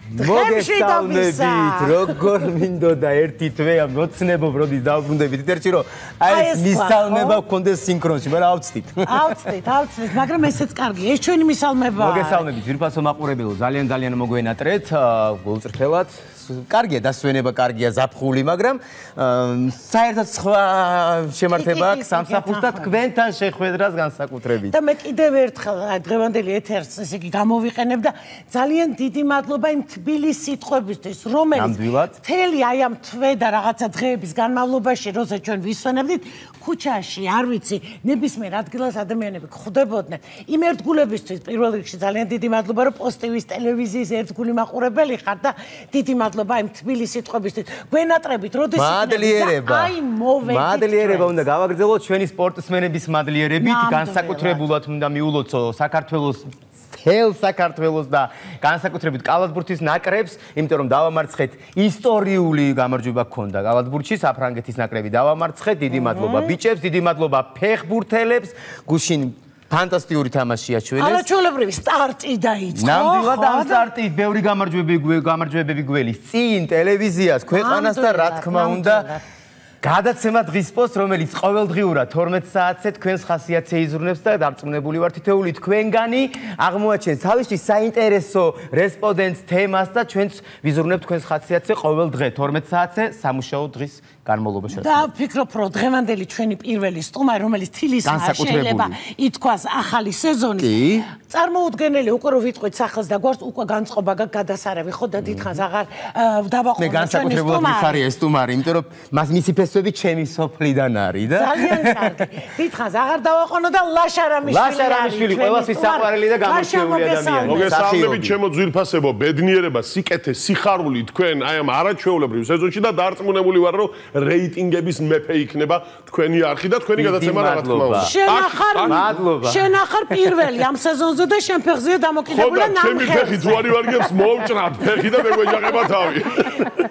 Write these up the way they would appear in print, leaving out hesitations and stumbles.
მოგესალმებით, როგორ მინდოდა ერთი თვე ამ მოცნებობ როდის დავბრუნდებით ეთერში რომ აი ეს მისალმება გქონდეს სინქრონში, მაგრამ ავწდით. ავწდით, მაგრამ ესეც კარგია. ეს ჩვენი მისალმებაა. მოგესალმებით, ძვირფასო მაყურებელო, ძალიან მოგვენატრეთ, გულწრფელად. კარგია დასვენება, კარგია ზაფხული, მაგრამ საერთოდ სხვა შემართება აქვს სამსახურს და თქვენთან შეხვედრას განსაკუთრებით. და მე კიდევ ერთხელ დღევანდელი ეთერს ესე იგი გამოვიყენებ და ძალიან დიდი მადლობა იმ თბილი სიტყვებისთვის, რომელიც მთელი აი ამ თვე და რაღაცა დღეების განმავლობაში, როცა ჩვენ ვისვენებდით, ქუჩაში, არ ვიცი, ნებისმიერ ადგილას ადამიანები ხვდებოდნენ. იმ ერთგულებისთვის პირველ რიგში ძალიან დიდი მადლობა, რომ პოსტივის ტელევიზიის ერთგული მაყურებელი ხართ და დიდი მადლობა იმ თბილი სიტყვებისთვის. გვენატრებით, როდის მადლიერება უნდა გავაგრძელოთ ჩვენი სპორტსმენების მადლიერებით, განსაკუთრებულად უნდა მიულოცო საქართველოს საქართველოს და განსაკუთრებით კალათბურთის ნაკრებს, იმიტომ რომ დავამარცხეთ ისტორიული გამარჯვება გქონდა კალათბურთში, საფრანგეთის ნაკრები დავამარცხეთ. დიდი მადლობა ბიჭებს, დიდი მადლობა ფეხბურთელებს. გუშინ ფანტასტიკური თამაშია ჩვენს. არაჩვეულებრივი სტარტი დაიწყო. ნამდვილად ამ სტარტით ბევრი გამარჯვებები გველის წინ ტელევიზიას, ქვეყანას და რა თქმა უნდა გადაცემა დღის პოსტ, რომელიც ყოველდღიურად 12 საათზე თქვენს ხასიათზე იზრუნებს და დარწმუნებული ვარ თითოეული თქვენგანი აღმოაჩენს თავისი საინტერესო რესპონდენტს თემას და ჩვენც ვიზრუნებთ თქვენს ხასიათზე ყოველ დღე 12 საათზე სამუშაო დღის განმავლობაში. და ვფიქრობ, რომ დღევანდელი ჩვენი პირველი სტუმარი, რომელიც თილისაა, შეიძლება ითქვას ახალი სეზონი. წარმოუდგენელი, უკვე რომ ვიტყვით სახელს და გვარს უკვე განწყობა გადასარევი, ხო და დიდხანს აღარ დავაყოლე ჩვენი განსაკუთრებულად მიხარია ეს სტუმარი, იმიტომ რომ მისი ფესვები ჩემი სოფლიდან არის და ძალიან კარგი. დიდხანს აღარ დავაყოლე და ლაშარამიშვილი ყველასთვის საყვარელი და გამორჩეული ადამიანი. მოგესალმებით ჩემო ძვირფასებო, ბედნიერება, სიკეთე, სიხარული თქვენ აი ამ არაჩვეულებრივ სეზონში და დარწმუნებული ვარ, რომ რეიტინგების მეფე იქნება თქვენი არხი და თქვენი გადაცემა რა თქმა უნდა. შენახარ პირველი ამ სეზონზე და შენ ფეხზეა დამოკიდებული ნამხეზე. ჩემი ფეხი თუ არ ვარგებს მოვჭრათ ფეხი და მეგვეჯახება თავი.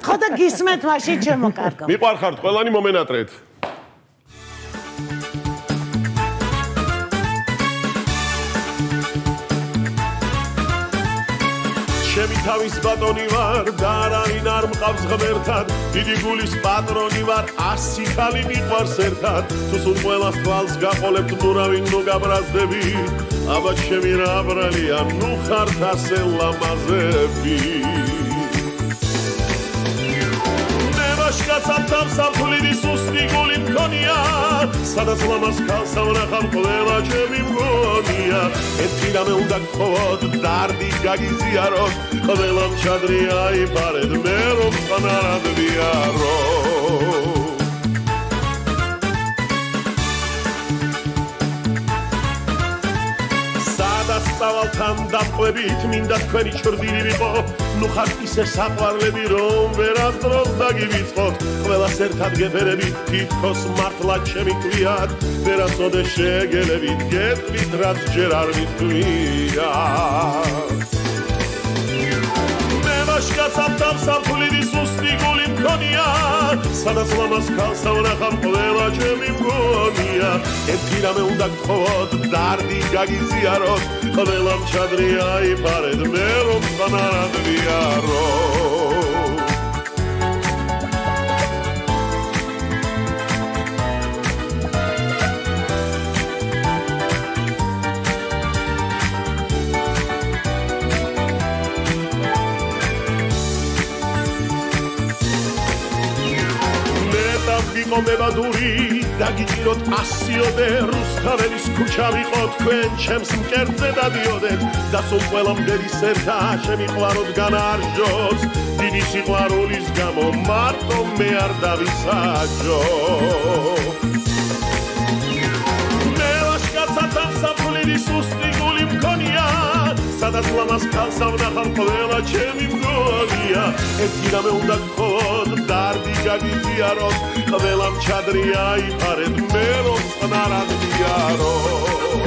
ხო და გისმენთ მაშინ ჩემო კარგო. მიყვარხართ ყველანი მომენატრეთ. ჩემი თავის ბატონი ვარ და არაინ არ მყავს ღმერთად, დიდი გულის პატრონი ვარ, 100 ხალი მიყვარს ერთად. თუ სულ ყველას თვალს გაყოლებთ, ნუ რავინ ნუ გაბრაზდები, აბა ჩემი რა ბრალია, ნუ ხართ ასე ლამაზები. შკაცამ სამსართულიდი სუსტი გული მქონია, სადაც ლამაზ ქალს ავნახავ ყველა ჩემი მგონია. ერთი რამე უნდა გთხოვოთ, დარდი გაგიზიაროთ, ყველამ ჩადრი აიფარეთ, მე რომ წყნარად ვიაროთ. სწავალთან დაყვებით, მინდა თქვენი ჩრდილი ვიყო, ნუ ხართ ისე საყვარლები, რომ ვერასდროს დაგივიწყოთ. ყველას ერთად გეფერებით, თითქოს მართლა ჩემი ქვიათ, ვერასოდეს შეგელებით, გეტყვით, რაც ჯერ არ მითქვიათ. მე ვაშკაცამ სამსართულიდი სუსტი გული მქონია, სადაც ლამაზ ქალს ავნახავ ყველა ჩემი მგონია. ერთი რამე უნდა გთხოვოთ, დარდი გაგიზიაროთ, ყველამ ჩადრი აიფარეთ, მე რომ წყნარად ვიაროთ. მებადური დაგიჭიროთ 100-ოდე რუსთაველის ქუჩა ვიყო თქვენ ჩემს მკერდზე დადიოდეთ და სულ ყველამდე სერთა შემიყვაროთ განარჯოს დიდი სიყვარულის გამო მარტო მე არ დავისაჯო მე ვაშკაცად სამსაფრული სუსტი გული მქონია სადაც ლამაზ ქალს ავნახავ ყველა ჩემი მგონია ერთი რამე უნდა გქონდ დარდი გაგიზიაროთ ყველამ ჩადრი აიფარეთ მე რომ წყნარად ვიაროთ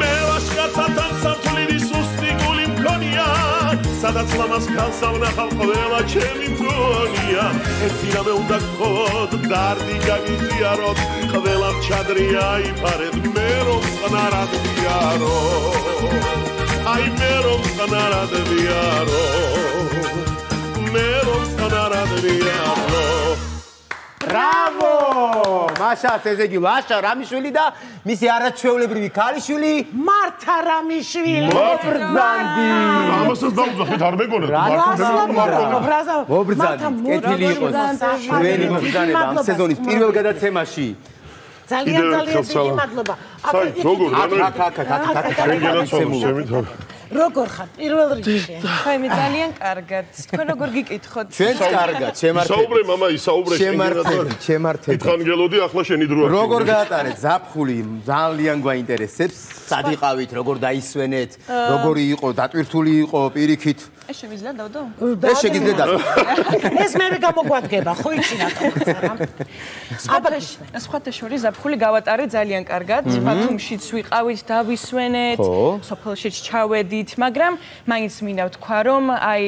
მე ვაშკაცად სამსაფრული სუსტი გული მქონია სადაც ლამაზ ქალს ავნახავ ყველა ჩემი მგონია ერთი რამე უნდა გქონდ დარდი გაგიზიაროთ ყველამ ჩადრი აიფარეთ მე რომ წყნარად ვიაროთ აი მე რომ წყნარად ვიარო მე რომ წყნარად ვიარო Bravo! Masha, ესე იგი ლაშა რამიშვილი და მისი არაჩვეულებრივი ქალიშვილი მართა რამიშვილი. მობრძანდი. ამასაც დავუძახეთ არ მეგონეთ. მობრძანდი. კეთილი იყოს. ჩვენი მობრძანება ამ სეზონის პირველ გადაცემაში. ძალიან დიდი მადლობა. როგორ ხარ პირველ რიგში? ხაი მე ძალიან კარგად. თქვენ როგორ გიკითხოთ? ჩვენც კარგად, შემართებით. საუბრე მამა ისაუბრე შემართებით. ითქან გელოდი ახლა შენი დრო აქვს. როგორ გაატარეთ ზაფხული? ძალიან გვაინტერესებს. სად იყავით, როგორ დაისვენეთ, როგორი იყო, დატვირთული იყო პირიქით? ეს შევიძლია დავდო? ეს შეგიძლია დავდო. ეს მე გამოგვადგება, ხო იცინათ ხო? სხვათა შორის ზაფხული გავატარე ძალიან კარგად. ბათუმშიც ვიყავით, დავისვენეთ, სოფელშიც ჩავედით, მაგრამ მაინც მინდა ვთქვა, რომ აი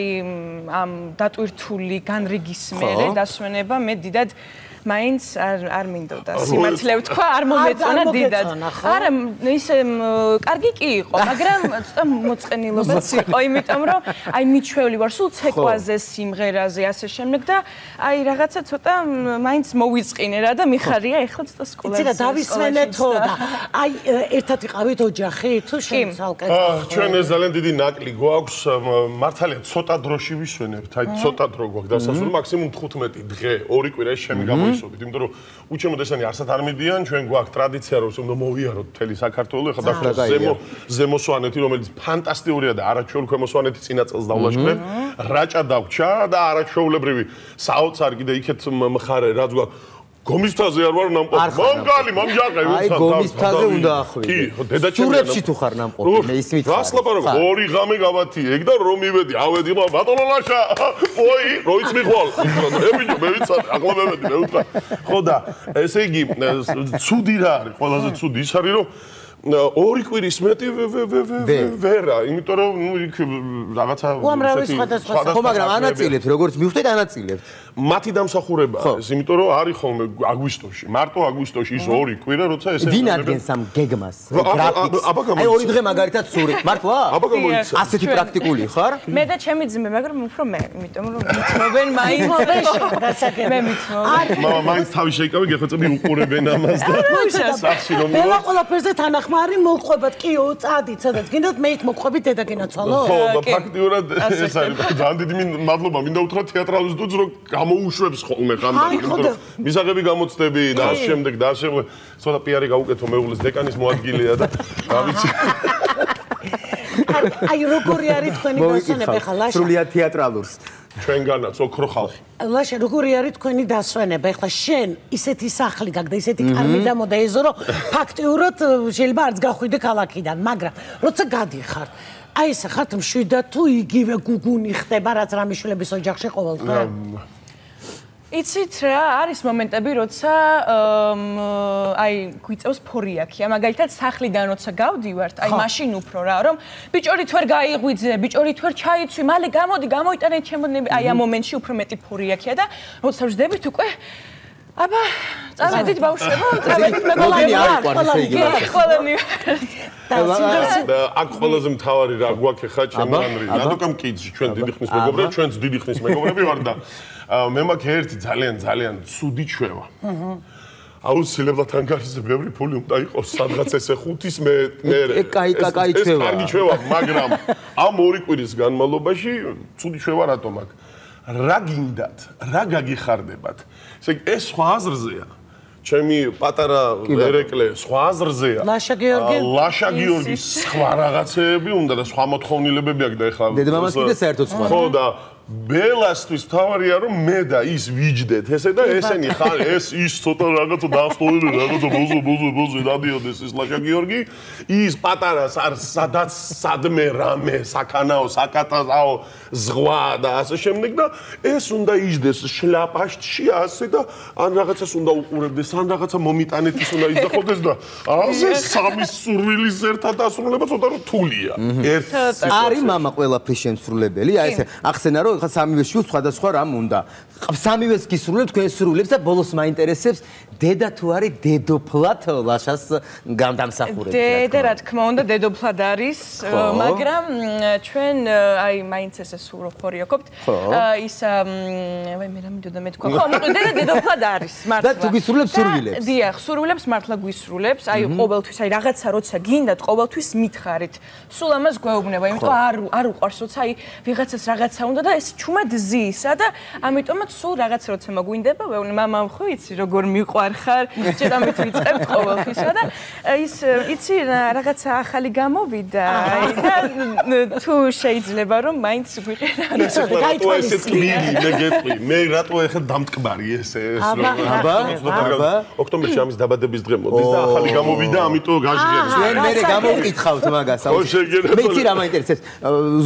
ამ დატვირთული განრიგის მერე დასვენება მე დიდად მაინც არ მინდოდა სიმართლე ვთქვა, არ მომეწონა დიდად. არა, ისე კარგი კი იყო, მაგრამ ცოტა მოწყენილობაც იყო, იმიტომ რომ აი მიჩვეული ვარ სულ ცეკვაზე, სიმღერაზე, ასე შემდეგ და აი რაღაცა ცოტა მაინც მოვიწყინე რა და მიხარია ეხლა ცოტა სკოლაში. იცი რა დავისვენეთო და აი ერთად ვიყავით ოჯახი თუ შენ ცალკე. ჩვენ ეს ძალიან დიდი ნაკლი გვაქვს, მართალია ცოტა დროში ვისვენებთ, აი ცოტა დრო გვაქვს დასასრული, მაქსიმუმ 15 დღე, 2 კვირა ეს ჩემი ისობით, იმიტომ რომ უჩემოდ ესენი არსად არ მიდიან, ჩვენ გვაქვს ტრადიცია რომ უნდა მოვიაროთ მთელი საქართველო, ახლა დაახლოებით ზემოსვანეთი, რომელიც ფანტასტიკურია და არაჩვეულ ქვემოსვანეთი წინა წელს დავლაშქრეთ, რაჭა დაგვჭა და არაჩვეულებრივი საოცარ კიდე იქეთ მხარე რაც გვაქვს გომისთაზე არ ვარ ნამყოფი. მომგალი, მომჯაყე, აი გომისთაზე უნდა ახვიდე. კი, დედაჩემი. სურებში თუ ხარ ნამყოფი, მე ისმით ხარ. რას ლაპარაკობ? 2 ღამე გავათი ეგ და რომ მივედი, ავედი, ბატონო ლაშა. ой, როიც მიხვალ. მე ბიჭო, მე ვიცი, ახლა მევედი, მე ვთქვა. ხო და ესე იგი, ცუდი რა არის, ყველაზე ცუდი ის არის რომ 2 კვირის მეტი ვერა, იმიტომ რომ ნუ იქ რაღაცა უამრავი სხვადასხვა. ხო, მაგრამ ანაწილებთ, როგორც მივხვდეთ, ანაწილებთ. მათი დამსახურებაა ეს, იმიტომ რომ არის ხოლმე აგვისტოში, მარტო აგვისტოში ის 2 კვირა, როცა ესე ვინ ადგენს ამ გეგმას? აი 2 დღე მაგალითად სურით, მართლა? აბა გამოიცა. ასეთი პრაქტიკული ხარ? მე და ჩემი ძმე, მაგრამ უფრო მე, იმიტომ რომ მithმობენ მაინც გასაგები. მე მithმობ. მამა მაინც თავი შეიკავე, გეხვეწები უყურებენ ამას და სახში რომ მე ყველაფერზე თანახმარი მოვყვებათ, კიო, წადით, სადაც გინდათ მეით მოვყვებით დედაგენაცვალო? ხო, ფაქტიურად ეს არის ძალიან დიდი მადლობა, მინდა უთხრა თეატრალურ სტუდიოს რომ გამოუშვებს ხოლმე ხანდახან, იმიტომ რომ მისაღები გამოცდები და ამ შემდეგ და ამ ცოტა პიარი გაუკეთო მეუღლის დეკანის მოადგილეა და რა ვიცი. აი როგორი არის თქვენი დასვენება ხა ლაშა? სრულიად თეატრალურს. ჩვენგანაც ოქრო ხალხი. ლაშა როგორი არის თქვენი დასვენება? ეხლა შენ ისეთი სახლი გაქვს და ისეთი კარმი დამოდაეზო რომ ფაქტიურად შეიძლება არც გახვიდე ქალაქიდან, მაგრამ როცა გადიხარ აი ეს ხართ მშვიდად თუ იგივე გუგუნი ხდება რაც რამიშვილების ოჯახში ყოველდღე? იცით რა, არის მომენტები, როცა აი გვიწევს ფორიაქია, მაგალითად სახლიდან როცა გავდივართ, აი მაშინ უფრო რა, რომ ბიჭორით ვერ გაიღვიძე, ბიჭორით ვერ ჩაიცვი, მალე გამოდი, გამოიტანე ჩემოდნები, აი ამ მომენტში უფრო მეტი ფორიაქია და როცა ვждებით უკვე აბა, წავედით ბავშვებო, წავედით მეგობრებო, ყველანი აქ ყველაზე მთავარი რა გვაქვს ხა ჩემანრი, რადგან კიდში ჩვენ დიდი ხნის მეგობრები, ჩვენც დიდი ხნის მეგობრები ვარ და მე მაქვს ერთი ძალიან ცუდი ჩვევა. აუცილებლად ანგარიშზე ბევრი ფული უნდა იყოს, სადღაც ესე 5-ის მე კაი ჩვევა. ეს კარგი ჩვევა, მაგრამ ამ 2 კვირის განმავლობაში ცუდი ჩვევა რატომ აქვს? რა გინდათ? რა გაგიხარდებათ? ესე იგი ეს სხვა აზრზეა. ჩემი პატარა ერეკლე სხვა აზრზეა. ლაშა გიორგის სხვა რაღაცეები უნდა და სხვა მოთხოვნილებები აქვს და ეხლა დედამამას კიდე საერთოდ სხვა. ხო და ბელასთვის თავარია რომ მე და ის ვიჯდეთ ესე და ესენი ხარ ეს ის ცოტა რაღაცა დაასტოვები რაღაცა ბოზო დადიოდეს ის ლაშა გიორგი ის პატარას არ სადაც სადმე რამე საქანაო საკატაო ზღვა და ასე შემდეგ და ეს უნდა იჯდეს შლაპაშში ასე და ან რაღაცას უნდა უყურებდეს ან რაღაცა მომიტანეთ ის უნდა იძახოდეს და ასე სამი სურვილის ერთად დასრულება ცოტა რთულია არის მამა ყველაფრის შემსრულებელი აი ესე ახსენა რომ ხა სამივე შვილს სხვადასხვა რამ უნდა. სამივეს გისრულებთ, თქვენ სრულებს და ბოლოს მაინტერესებს დედა თუ არის დედოფლად ლაშას გამდამსახურებთ. დედა რა თქმა უნდა დედოფლად არის, მაგრამ ჩვენ აი მაინც ესე სულ ხორი აქვთ. ის ვაი მე რა მინდოდა მე თქვა. ხო, დედა დედოფლად არის მართლა. და თუ გისრულებს სრულებს. დიახ, სრულებს მართლა გვისრულებს. აი ყოველთვის აი რაღაცა როცა გინდათ, ყოველთვის მითხარით. სულ ამას გვეუბნება, იმიტომ არ უყვარს როცა აი ვიღაცას რაღაცა უნდა და ეს ჩუმად ზიისა და ამიტომაც სულ რაღაცა როცა მოგვინდება, ვეუბნები მამამ ხო იცი როგორ მიყვარხარ, ჯერ ამით ვიწყებთ ყოველთვისა და ის იცი რაღაცა ახალი გამოვიდა და თუ შეიძლება რომ მაინც გვიყენა. რატო ესე ტვირი მე გეტყვი, მე რატო ახლა დამტკბარი ესე აბა ოქტომბერში ამის დაბადების დღე მოდის და ახალი გამოვიდა, ამიტომ გაჟღერს. ჩვენ მე გამოვკითხავთ მაგას. მე იცი რა მაინტერესებს.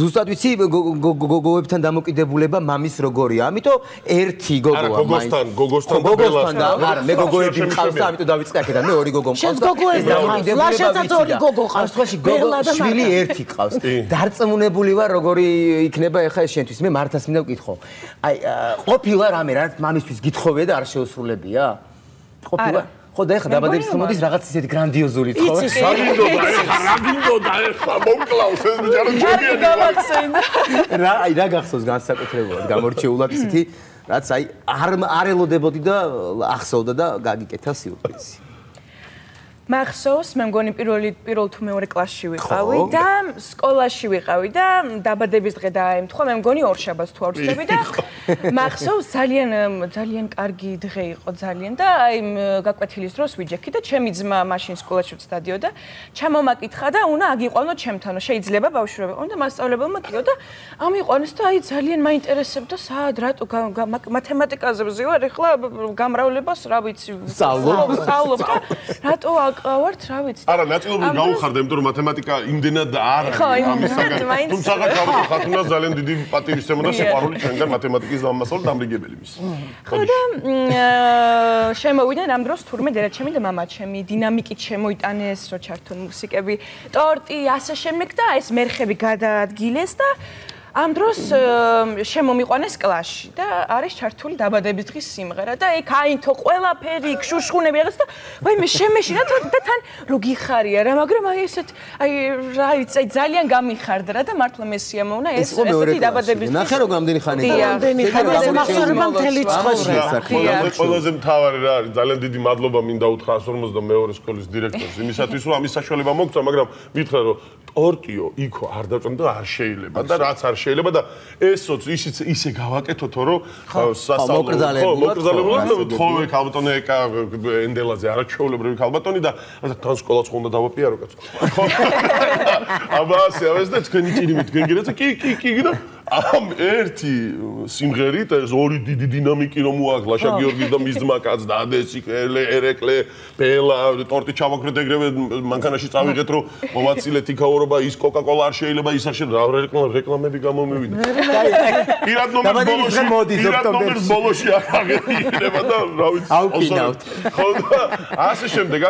ზუსტად ვიცი გოგოებთან დამოკიდებულება მამის როგორია. ამიტომ ერთი გოგოა მაინც. გოგოსთან და არა მე გოგოები მყავს და ამიტომ დავიწყე აქედან მე ორი გოგო მყავს და ლაშასაც ორი გოგო ყავს. სხვაში გოგო შვილი ერთი ყავს. დარწმუნებული ვარ როგორი იქნება ახლა ეს შენთვის. მე მართას მინდა ვკითხო. აი ყოფილა რამე რა მამისთვის გითხოვია და არ შეუსრულებია? ყოფილა ხო და ეხლა დაბადების დღე მოდის რაღაც ისეთი გრანდიოზული თხოვა. საგინდოდა ეხლა რა გინდოდა ეხლა მომკლავს ეს ბიჭარა ჯობია. რა აი რა გახსოვს განსაკუთრებულად გამორჩეულად ისეთი რაც აი არ ელოდებოდი და ახსოვდა და გაგიკეთა სიურპრიზი. მახსოვს, მე მგონი პირველ თუ მეორე კლასში ვიყავი და სკოლაში ვიყავი და დაბადების დღე დაემთხვა, მე მგონი ორშაბათს თუ არ ვცდები და მახსოვს ძალიან კარგი დღე იყო ძალიან და აი გაკვეთილის დროს ვიჯექი და ჩემი ძმა მაშინ სკოლაში ვცდადიოდა, ჩამომაკითხა და უნდა აგიყვანო ჩემთანო, შეიძლება ბავშვი ვიყო და მასწავლებელმა კიდო და ამიყვანეს და აი ძალიან მაინტერესებდა სად რატო მათემატიკაზე ვზივარ ეხლა გამრავლებას რა ვიცი სწავლობ და რატო ვართ, რა ვიცი. არა, ნაწილობრივ გავუხარდა, იმიტომ რომ მათემატიკა იმდენად არ არის ამისაგან. თუმცა ხათუნას ძალიან დიდი პატივისცემა და სიყვარული ჩვენგან მათემატიკის დამმასწავლებლად დამრიგებელი მის. ხო და შემოვიდნენ ამ დროს თურმე დედაჩემი და მამაჩემი, დინამიკით შემოიტანეს, რო ჩართონ მუსიკები, ტორტი, ასე შემდეგ და ეს მერხები გადაადგილეს და ამ დროს შემომიყვანეს კლასში და არის ჩართული დაბადების დღის სიმღერა და ეგ აინთო ყველაფერი, შუშხუნები რაღაც და ვაი მე შემეშინა და თან რო გიხარია რა, მაგრამ აი ესეთ აი რა ვიცი, აი ძალიან გამიხარდა რა და მართლა მე სიამოვნა ეს ესეთი დაბადების დღის. ნახე როგორ ამდენი ხანი იყო. ამდენი ხანი მახსოვდება მთელი ცხოვრება. ყველაზე მთავარი რა არის, ძალიან დიდი მადლობა მინდა უთხრა 152 სკოლის დირექტორს იმისათვის რომ ამის საშუალება მოგწა, მაგრამ მითხრა რომ ტორტიო იქო არ დაწონდა და არ შეიძლება და რაც არ შეიძლება და ესოც ისე გავაკეთოთო რომ მოკრძალებულად თხოვე ქალბატონი ეკა ენდელაძე არაჩვეულებრივი ქალბატონი და თან სკოლაც ხონდა დავაპირო კაცო აბა ასე და თქვენი ჭირიმით გენგერაცა კი და ამ ერთი სიმღერით ეს ორი დიდი დინამიკი რომ მოაქვს ლაშა გიორგის და მის ძმა კაც და ადესი ერეკლე ბელა ტორტი ჩავაქრეთ ეგრევე მანქანაში წავიღეთ რომ მომაცილეთ იქაურობა ის კოკა-კოლა არ შეიძლება ის არ შეიძლება რეკლამები გამომივიდა პირად ნომერს ბოლოში აღება და რა ვიცი აუკინავთ ხო და ასე შემდეგ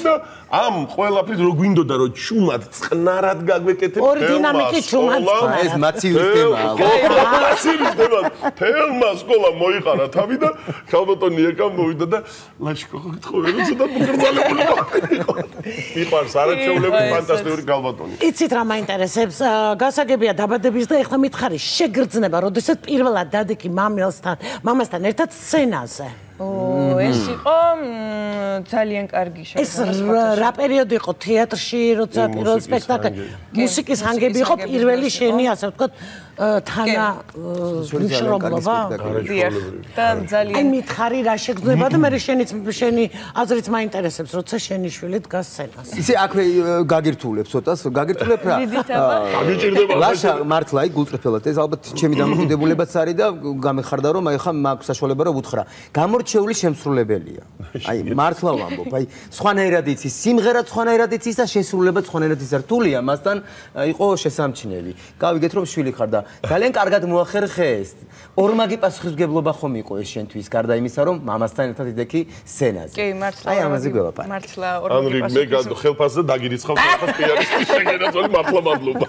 და ამ ყველაფრის რო გვინდოდა რომ ჩუმად წყნარად გაგვეკეთებ ორი დინამიკი ჩუმად ეს მაცივის თემაა მაცივის თემა თელმა სკოლა მოიყარა თავი და ქალბატონი ეკა მოვიდა და ლაშკო გთხოვე რომ ცოტა მოგრძალებული იყო მიყარს არაჩვეულებრივი ფანტასტიკური ქალბატონი იცით რა მაინტერესებს გასაგებია დაბადების დღე ეხლა მითხარი შეგრძნება როდესაც პირველად დადექი მამასთან ერთად სცენაზე ეს იყო ძალიან კარგი შეფასება. ეს რა პერიოდი იყო თეატრში, როცა პირველ სპექტაკლი მუსიკის ჰანგები იყო პირველი შენი, ასე ვთქვათ, თანა მნიშვნელობა. და ძალიან აი მითხარი რა შეგრძნება და მე შენი აზრით მაინტერესებს, როცა შენი შვილი დგას სცენაზე. ისე აქვე გაგირთულებ ცოტას, გაგირთულებ რა. გამიჭირდება ლაშა მართლა აი გულწრფელად ეს ალბათ ჩემი დამოკიდებულებაც არის და გამეხარდა რომ აი ხა მაქვს საშუალება რომ უთხრა. გამორჩეული შემსრულებელია. აი, მართლა ვამბობ, აი, სხვანაირად იცის, სიმღერა სხვანაირად იცის და შესრულება სხვანაირად იცის. რთულია მასთან იყო შესამჩნევი. გავიგეთ რომ შვილი ხარ და ძალიან კარგად მოახერხე ეს. ორმაგი პასუხისმგებლობა ხომ იყო ეს შენთვის, გარდა იმისა, რომ მამასთან ერთად იდექი სცენაზე. კი, მართლა. აი, ამაზე გველაპარაკე. მართლა ანრი მე ხელფასზე დაგირიცხავ ხალხს პიარისტი შეგენაცვალე მართლა მადლობა.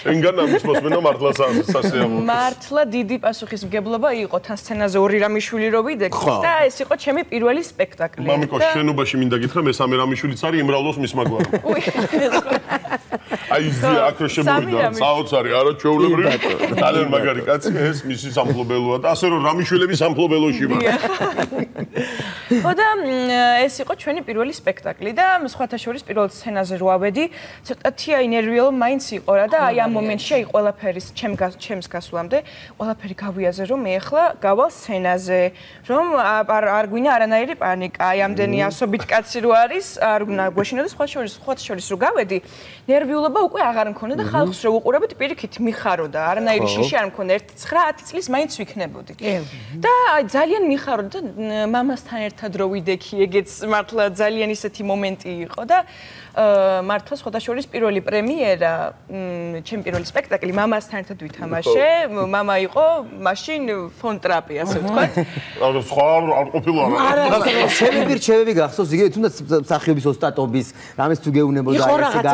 შენგან ამის მოსმენა მართლა სასიამოვნო. მართლა დიდი პასუხისმგებლობა იყო თან სცენაზე ორი რამიშვილი რო ვიდექით და ეს იყო ჩემი პირველი სპექტაკლი. მამიკო შენობაში მინდა გითხრა მესამე რამიშვილიც არის იმრავლოს მის მაგვარი. აი ზია აქ რო შემოვიდა საოცარი არა ჩვეულებრივი ძალიან მაგარი კაცი ეს მისი სამფლობელოა და ასე რომ რამიშვილები სამფლობელოში ვარ. ხო და ეს იყო ჩვენი პირველი სპექტაკლი და სხვათა შორის პირველ სცენაზე რო ავედი ცოტათი აი ნერვიულო მაინც იყო რა და აი ამ მომენტში აი ყველაფერი ჩემს გასვლამდე ყველაფერი გავიაზე რომ მე ახლა გავალ სცენაზე რომ არ გვინა არანაირი პანიკა აი ამდენი ასობით კაცი რო არის არ უნდა გვეშინო და სხვათა შორის რო გავედი ნერვიულობა უკვე აღარ მქონდა და ხალხს რო უყურებთ პირიქით მიხაროდა არანაირი შიში არ მქონდა 1-9-10 წლის მაინც ვიქნებოდი და აი ძალიან მიხაროდა და მამასთან ერთად რო ვიდექი ეგეც მართლა ძალიან ისეთი მომენტი იყო და მართლა სხვათა შორის პირველი პრემიერა ჩემი პირველი სპექტაკლი მამასთან ერთად ვითამაშე მამა იყო მაშინ ფონ ტრაპი ასე ვთქვათ არა სხვა არ ყოფილა შევები გახსოვს იგივე თუნდაც მსახიობის ოსტატობის რამეს თუ გეუნებოდა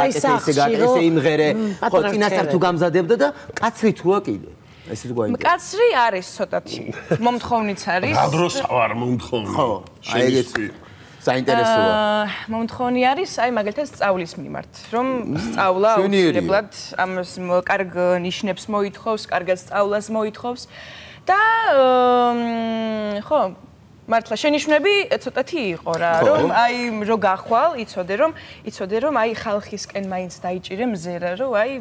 ესე იმღერე ხო წინასწარ თუ გამზადებდა და კაცრი თუა კიდე ეს ის გვაინტერესებს. კაცრი არის ცოტათი. მომთხოვნიც არის. რა დროს ვარ მომთხოვნი? ხო, აი ეგეც საინტერესოა. მომთხოვნი არის, აი მაგალითად სწავლის მიმართ, რომ სწავლა აუცილებლად ამას კარგ ნიშნებს მოითხოვს, კარგად სწავლას მოითხოვს და ხო მართლა შენიშვნები ცოტათი იყო რა, რომ აი რო გახვალ, იცოდე რომ აი ხალხისკენ მაინც დაიჭირე მზერა, რომ აი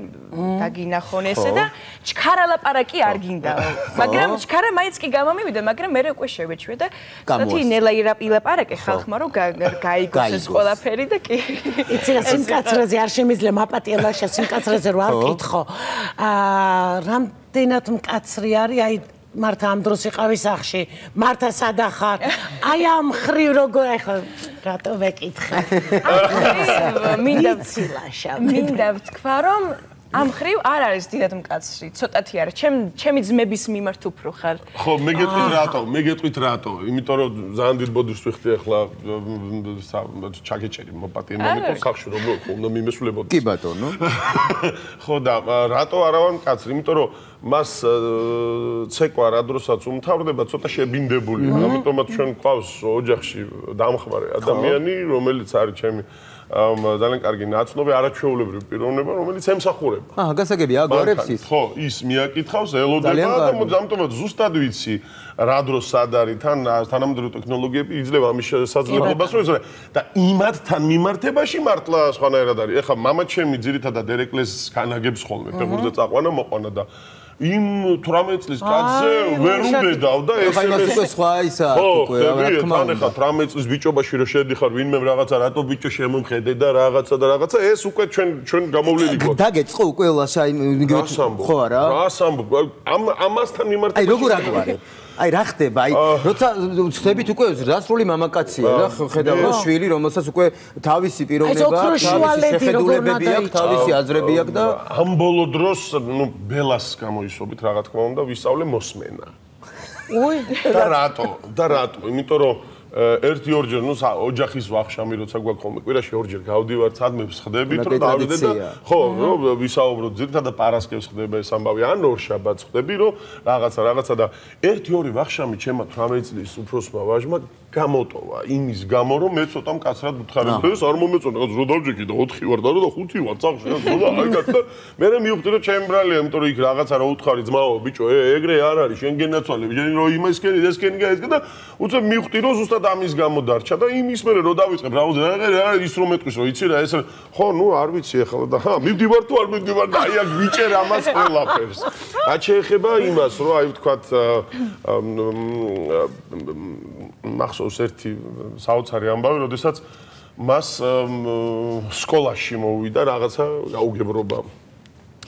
დაგინახონ ესე და ჩქარა ლაპარაკი არ გინდაო. მაგრამ ჩქარა მაინც კი გამომივიდა, მაგრამ მე უკვე შევეჩვე და ცოტათი ნელა ილაპარაკე ხალხმა, რომ გაიგოს ეს ყველაფერი და კი. იცი რა სიმკაცრეზე არ შემიძლია მაპატიელაშა სიმკაცრეზე რო არ ვკითხო. რამდენად მკაცრი არის აი მართა ამ დროს იყავი სახში, მართა სადახარ, აი ამ ხრივ როგორ ახლა რატო ვეკითხე. მინდა ვთქვა რომ ამ ხრივ არ არის დიდად მკაცრი, ცოტათი არის. ჩემი ძმების მიმართ უფრო ხარ. ხო, მე გეტყვით რატო, იმიტომ რომ ძალიან დიდ ბოდიშს ვიხდი ახლა ჩაგეჭერი მოპატიე მომიტო სახში რომ უნდა მიმესვლებოდი. კი ბატონო. ხო და რატო არა ვარ მკაცრი, იმიტომ რომ მას ცეკვა რა დროსაც უმთავრდება ცოტა შებინდებულია. ამიტომაც ჩვენ გვყავს ოჯახში დამხმარე ადამიანი, რომელიც არის ჩემი ძალიან კარგი ნაცნობი არაჩვეულებრივი პიროვნება, რომელიც ემსახურება. გასაგებია, აგვარებს ის. ხო, ის მიაკითხავს, ელოდება და ამიტომაც ზუსტად ვიცი რა დროს სად არის, თანამედროვე ტექნოლოგიები იძლევა ამის შესაძლებლობას, რომ იზრდება და იმათთან მიმართებაში მართლა სხვანაირად არის. ეხლა მამა ჩემი ძირითადად ერეკლეს განაგებს ხოლმე, ფეხურზე წაყვანა, მოყვანა და იმ 18 წლის კაცზე ვერ უბედავ და ეს უკვე სხვა ისა უკვე რა თქმა უნდა. ეხლა 18 წლის ბიჭობაში რო შედიხარ ვინმე რაღაცა რატო ბიჭო შემომხედე და რაღაცა ეს უკვე ჩვენ გამოვლილი გვაქვს. დაგეწყო უკვე ლაშა ხო არა? რას ამბობ? ამასთან მიმართებაში. აი როგორ აგვარებ? აი რა ხდება? აი როცა ხდებით უკვე ზრდასრული მამაკაცია და ხედავ რომ შვილი რომელსაც უკვე თავისი პიროვნება, თავისი შეხედულებები აქვს, თავისი აზრები აქვს და ამ ბოლო დროს ნუ ბელას გამოისობით რა თქმა უნდა ვისწავლე მოსმენა. და რატო? იმიტომ რომ ერთი ორჯერ ნუ ოჯახის ვახშამი როცა გვაქვს ხოლმე კვირაში ორჯერ გავდივარ ცადმებს ხდებით რომ დავიდე და ხო რომ ვისაუბროთ ძირითადად პარასკევს ხდება ეს ამბავი ან ორ შაბათს ხდები რომ რაღაცა და ერთი ორი ვახშამი ჩემმა 18 წლის უფროსმა ვაჟმა გამოტოვა იმის გამო რომ მე ცოტა მკაცრად ვუთხარებ ეს არ მომეწონა რაღაც რო დავჯექი და 4 ვარ და 5 ვარ წახში და აი კაცო მე მივხვდი რომ ჩემ ბრალია იმიტომ რომ იქ რაღაცა რა უთხარი ძმაო ბიჭო ეგრე არ არის შენ გენაცვალე შენ რომ იმასკენი ესკენი და უცებ მივხვდი რომ ზუსტად ამის გამო დარჩა და იმის მერე რო დავიწყებ რა ის რომ მეტყვის რომ იცი რა ეს ხო ნუ არ ვიცი ახლა და მივდივარ თუ არ მივდივარ და აი აქ ვიჭერ ამას ყველაფერს რაც შეეხება იმას რომ აი ვთქვათ მახსოვს ერთი საოცარი ამბავი როდესაც მას სკოლაში მოვიდა რაღაცა გაუგებრობა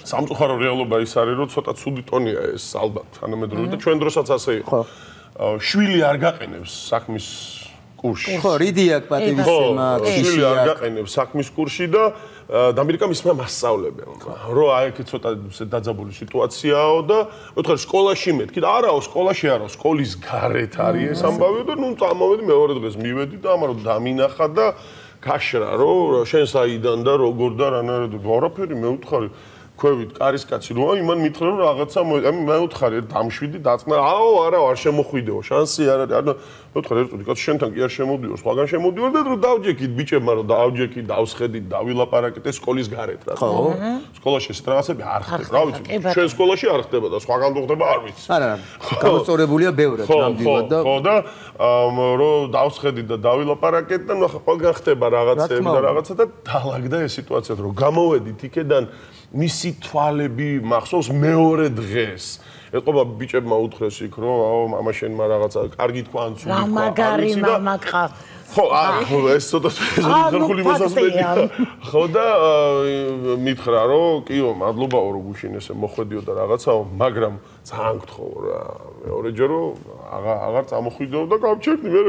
სამწუხარო რეალობა ის არის რომ ცოტა ცუდი ტონია ეს ალბათ თანამედროვე და ჩვენ დროსაც ასე იყო შვილი არ გაყენებს საქმის კურსში. ხო, რიდიაკ პატივისცემა, შვილი არ გაყენებს საქმის კურსში და დამირეკა მისმა მასწავლებელმა. რო აი ეგ ცოტა დაძაბული სიტუაციაო და მეთქარ სკოლაში მეთქი და არაო სკოლაში არაო, სკოლის გარეთ არის ეს ამბავი და ნუ წამოვედი მეორე დღეს მივედი და ამარო დამინახა და გაშრა რომ შენ საიდან და როგორ და რანაირად ვარაფერი მე ვთხარი ქვევით კარისკაცი რომ იმან მითხრა რომ რაღაცა მე ვთხარი დამშვიდი დაწყნა აო არა არ შემოხვიდეო შანსი არ არის ანუ მე ვთხარი ერთუდი კაცი შენთან კი არ შემოდიო სხვაგან შემოდიო და რომ დავჯექით ბიჭებმა რომ დავჯექით დავსხედით დავილაპარაკეთ ეს სკოლის გარეთ რა ხო სკოლაში ეს რაღაცები არ ხდება რა ვიცი შენ სკოლაში არ ხდება და სხვაგან რო ხდება არ ვიცი არა გამოსწორებულია ბევრად ნამდვილად და ხო და რომ დავსხედით და დავილაპარაკეთ და ნუ ახლა ყველგან ხდება რაღაცები და რაღაცა და დაალაგდა ეს სიტუაცია რომ გამოვედით იქედან მისი თვალები მახსოვს მეორე დღეს. ეთყობა ბიჭებმა უთხრეს იქ რომ აო მამა შენმა რაღაცა კარგი თქვა ან ცუდი თქვა. რა მაგარი მამა ყა. ხო, ეს ცოტა ხერხული მოსასმენია. ხო და მითხრა რომ კიო მადლობაო რომ გუშინ ესე მოხვედიო და რაღაცაო, მაგრამ ძალიან გთხოვ რა. მეორეჯერ რომ აღარ წამოხვიდეო და გავჩერდი მე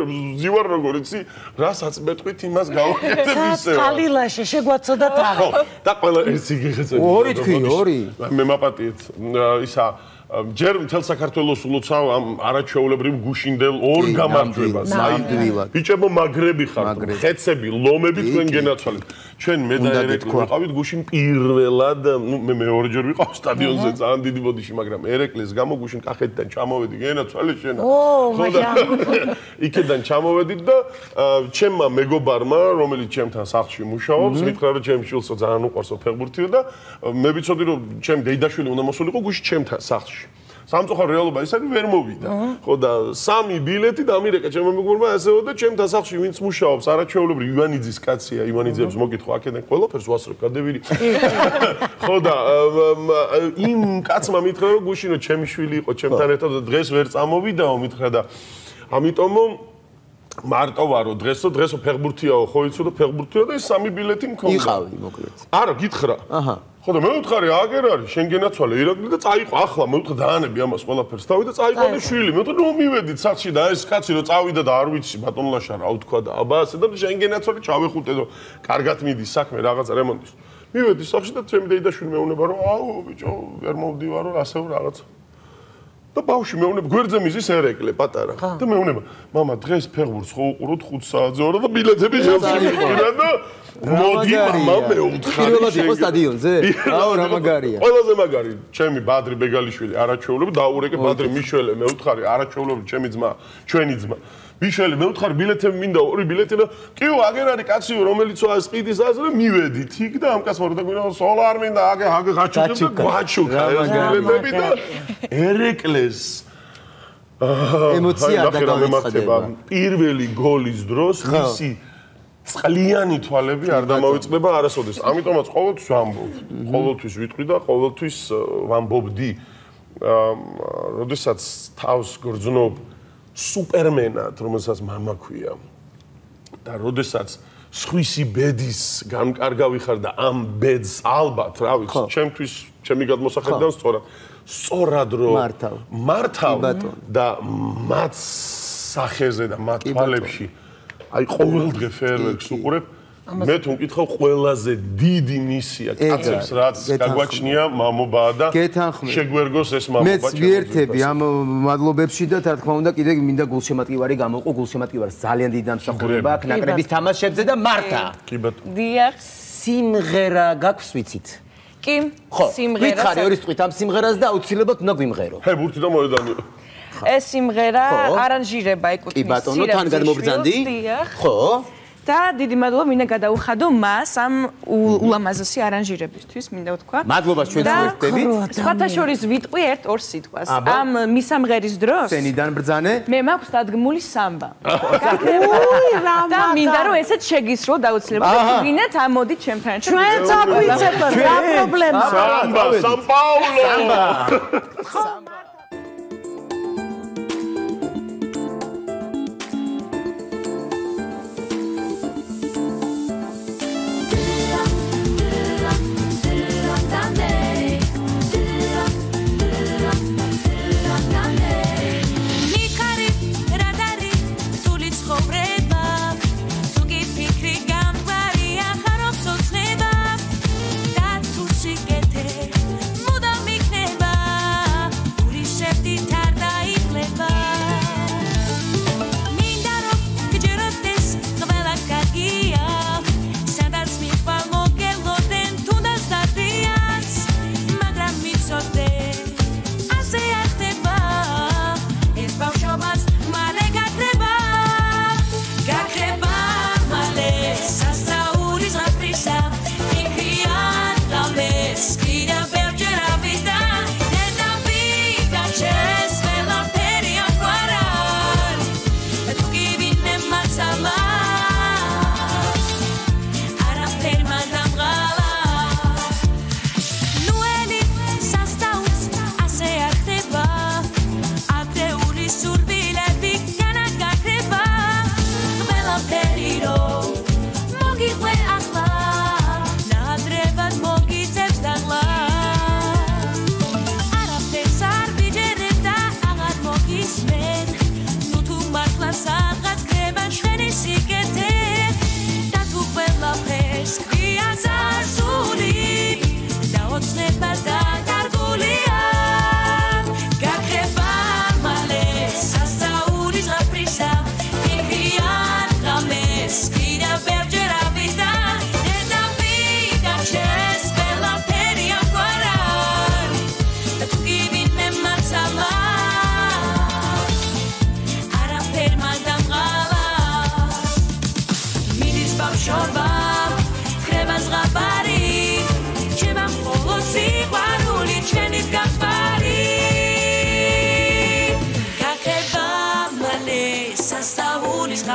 ზივარ როგორ იცი რასაც მეტყვით იმას გავაკეთებ ისე. ხალილაში შეგვაცოდა თაღი. ხო, და ყველა ეს იგიხეცები. ორი თქვი, ორი. მე მაპატიეთ ისა ჯერ მთელ საქართველოს ულოცავ ამ არაჩვეულებრივ გუშინდელ ორ გამარჯვებას. ნამდვილად. ბიჭებო მაგრები ხართ, ხეცები, ლომები თქვენ გენაცვალეთ. ჩვენ მე და ერეკლი ვიყავით გუშინ პირველად, ნუ მე მეორეჯერ ვიყავ სტადიონზე ძალიან დიდი ბოდიში, მაგრამ ერეკლის გამო გუშინ კახეთიდან ჩამოვედი, გენაცვალე შენ. ო, იქედან ჩამოვედით და ჩემმა მეგობარმა, რომელიც ჩემთან სახლში მუშაობს, მითხრა რომ ჩემ შვილსო ძალიან უყვარსო ფეხბურთიო და მე ვიცოდი რომ ჩემ დეიდაშვილი უნდა მოსულიყო გუშინ ჩემთან სახლში. სამწუხარო რეალობა ის არის ვერ მოვიდა. ხო და 3 ბილეთი დამირეკა ჩემმა მეგობარმა ასეო და ჩემთან სახლში ვინც მუშაობს არაჩვეულებრივ ივანიძის კაცია, ივანიძეებს მოგითხო აქედან ყველაფერს ვასწრებ გადევირი. ხო და იმ კაცმა მითხრა რომ გუშინო ჩემი შვილი იყო ჩემთან ერთად და დღეს ვერ წამოვიდაო მითხრა და ამიტომ მარტო ვარო დღესო ფეხბურთიაო ხო იცო და ფეხბურთია და ეს 3 ბილეთი მქონდა. იყავი მოკლედ. არა გითხრა. აჰა ხო და მე ვთხარი აგერ არის შენ გენაცვალე ირაკლი და წაიყო ახლა მე ვთხარ დაანები ამას ყველაფერს თავი და წაიყო და შვილი მე ვთქვი რომ მივედით სახლში და ეს კაცი რომ წავიდა და არ ვიცი ბატონლაშა რა ვთქვა და აბა ასე და შენ გენაცვალე ჩავეხუტე და კარგად მიდის საქმე რაღაც რემონტის მივედი სახლში და ჩემი დეიდაშვილი მეუნება რომ აუ ბიჭო ვერ მოვდივარო ასეო რაღაცა და ბავშვი მეუნება გვერდზე მიზის ერეკლე პატარა და მეუნება მამა დღეს ფეხბურთს ხო უყუროთ 5 საათზე ორა და ბილეთები ხელში მიყირა და მოდი მამა მე ვთხარი პირველად იყო სტადიონზე? აუ რა მაგარია. ყველაზე მაგარი ჩემი ბადრი ბეგალიშვილი არაჩვეულებრივ დაურეკე ბადრი მიშველე მე ვთხარი არაჩვეულებრივ ჩემი ძმა ჩვენი ძმა მიშველე მე ვთხარი ბილეთები მინდა 2 ბილეთი და კიო აგერ არის კაციო რომელიც ეს ყიდის აზრე მივედით იქ და ამ კაცმა და გვინდა სოლა არ მინდა აგე გაჩუქე გაჩუქა ეს ბილეთები და ერეკლეს ემოცია და გამოცდება პირველი გოლის დროს მისი წყლიანი თვალები არ დამოვიწყდება არასოდეს. ამიტომაც ყოველთვის ვამბობ. ყოველთვის ვიტყვი და ყოველთვის ვამბობდი. როდესაც თავს გრძნობ სუპერმენად, რომელსაც მამა ქვია. და როდესაც სხვისი ბედის გამკარგავი ხარ და ამ ბედს ალბათ, რა ვიცი, ჩემთვის, ჩემი გადმოსახედიდან სწორად რომ მართავ და მათ სახეზე და მათ თვალებში აი ყოველდღე ფეერვერკს უყურებ მე თუ მკითხავ ყველაზე დიდი მისია კაცებს რაც გაგვაჩნია მამობაა და შეგვერგოს ეს მამობა მეც ვიერთები ამ მადლობებში და რა თქმა უნდა კიდე მინდა გულშემატკივარი გამოყო გულშემატკივარს ძალიან დიდი დამსახურება აქვს ნაკრების თამაშებზე და მართა კი ბატონო დიახ სიმღერა გაქვს ვიცით კი სიმღერა ვითხარი ორის ტყვით ამ სიმღერას და აუცილებლად უნდა გვიმღერო ფეხბურთი და მოედანი ეს სიმღერა არანჟირება ეკუთვნის კი ბატონო თან გადმობრძანდი ხო და დიდი მადლობა მინდა გადაუხადო მას ამ ულამაზესი არანჟირებისთვის მინდა ვთქვა მადლობა ჩვენს ვერთდებით სხვათა შორის ვიტყვი 1-2 სიტყვას ამ მისამღერის დროს სენიდან ბრძანე მე მაქვს დადგმული სამბა და მინდა რომ ესეც შეგისროლ დაუცილებლად ვინეთ ამოდით ჩემთან ერთად ჩვენ წაგვიცებთ რა პრობლემა სამბა სამპაულო სამბა Nikari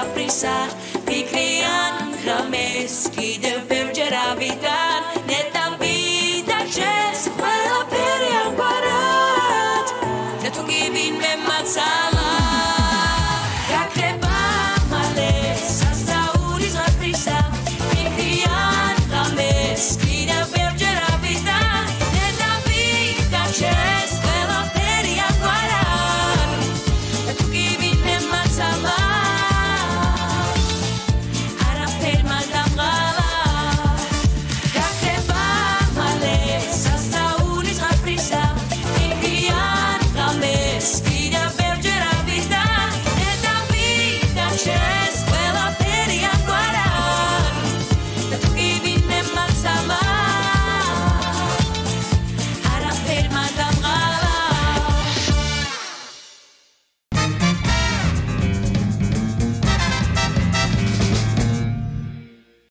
ზაფრისა ფიქრიან ღამეს კიდევ ბევრჯერ ავიდან ნეტავი და შენს ყველაფერი ამგვარად და თუ კი ვინმე მაცალა გაქრება მალე სასწაულის ზაფრისა ფიქრიან ღამეს კიდევ ბევრჯერ ავიდან ნეტავი და შენს ყველაფერი ამგვარად და თუ კი ვინმე მაცალა Yeah.